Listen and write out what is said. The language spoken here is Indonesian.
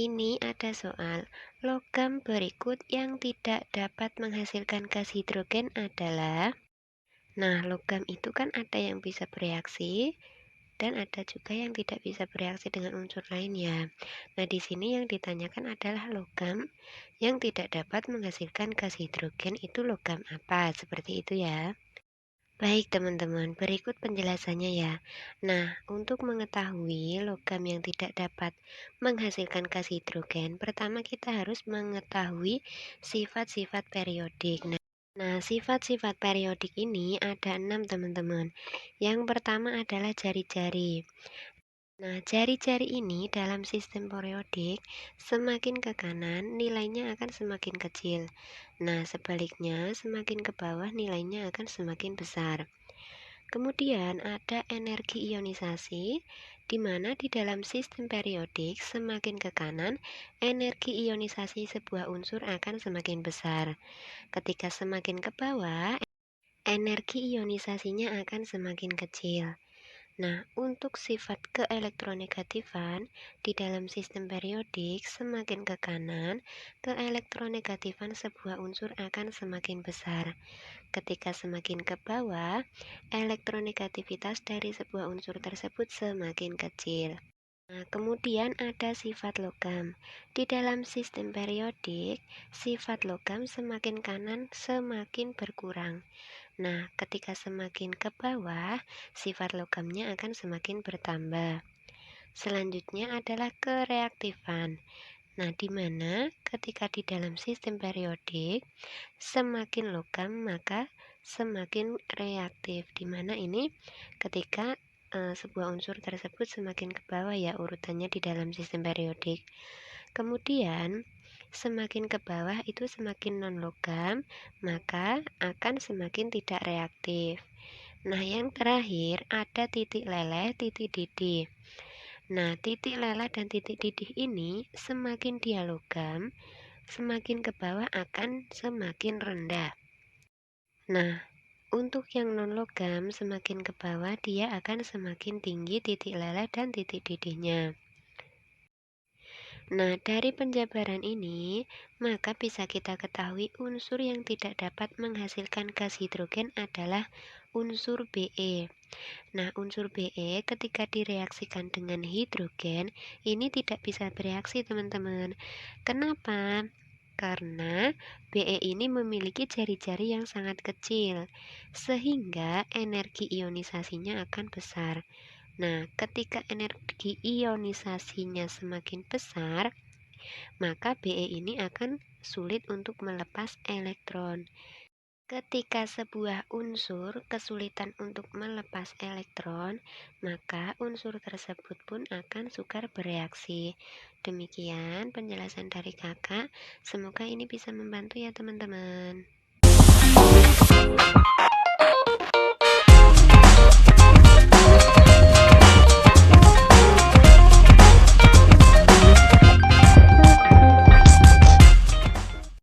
Ini ada soal, logam berikut yang tidak dapat menghasilkan gas hidrogen adalah. Nah, logam itu kan ada yang bisa bereaksi dan ada juga yang tidak bisa bereaksi dengan unsur lain ya. Nah, di sini yang ditanyakan adalah logam yang tidak dapat menghasilkan gas hidrogen itu logam apa? Seperti itu ya. Baik teman-teman, berikut penjelasannya ya. Nah, untuk mengetahui logam yang tidak dapat menghasilkan gas hidrogen, pertama kita harus mengetahui sifat-sifat periodik. Nah, sifat-sifat periodik ini ada 6 teman-teman. Yang pertama adalah jari-jari. Nah, jari-jari ini dalam sistem periodik semakin ke kanan nilainya akan semakin kecil. Nah, sebaliknya semakin ke bawah nilainya akan semakin besar. Kemudian ada energi ionisasi, di mana di dalam sistem periodik semakin ke kanan, energi ionisasi sebuah unsur akan semakin besar. Ketika semakin ke bawah, energi ionisasinya akan semakin kecil. Nah, untuk sifat keelektronegatifan di dalam sistem periodik semakin ke kanan, keelektronegatifan sebuah unsur akan semakin besar. Ketika semakin ke bawah, elektronegativitas dari sebuah unsur tersebut semakin kecil. Nah, kemudian ada sifat logam. Di dalam sistem periodik, sifat logam semakin kanan semakin berkurang. Nah, ketika semakin ke bawah, sifat logamnya akan semakin bertambah. Selanjutnya adalah kereaktifan. Nah, di mana ketika di dalam sistem periodik semakin logam maka semakin reaktif. Di mana ini ketika sebuah unsur tersebut semakin ke bawah ya urutannya di dalam sistem periodik. Kemudian semakin ke bawah itu semakin non logam, maka akan semakin tidak reaktif. Nah, yang terakhir ada titik leleh, titik didih. Nah, titik leleh dan titik didih ini semakin dia logam, semakin ke bawah akan semakin rendah. Nah, untuk yang non logam semakin ke bawah dia akan semakin tinggi titik leleh dan titik didihnya. Nah, dari penjabaran ini, maka bisa kita ketahui unsur yang tidak dapat menghasilkan gas hidrogen adalah unsur Be. Nah, unsur Be ketika direaksikan dengan hidrogen, ini tidak bisa bereaksi teman-teman. Kenapa? Karena Be ini memiliki jari-jari yang sangat kecil, sehingga energi ionisasinya akan besar. Nah, ketika energi ionisasinya semakin besar, maka Be ini akan sulit untuk melepas elektron. Ketika sebuah unsur kesulitan untuk melepas elektron, maka unsur tersebut pun akan sukar bereaksi. Demikian penjelasan dari kakak. Semoga ini bisa membantu ya teman-teman.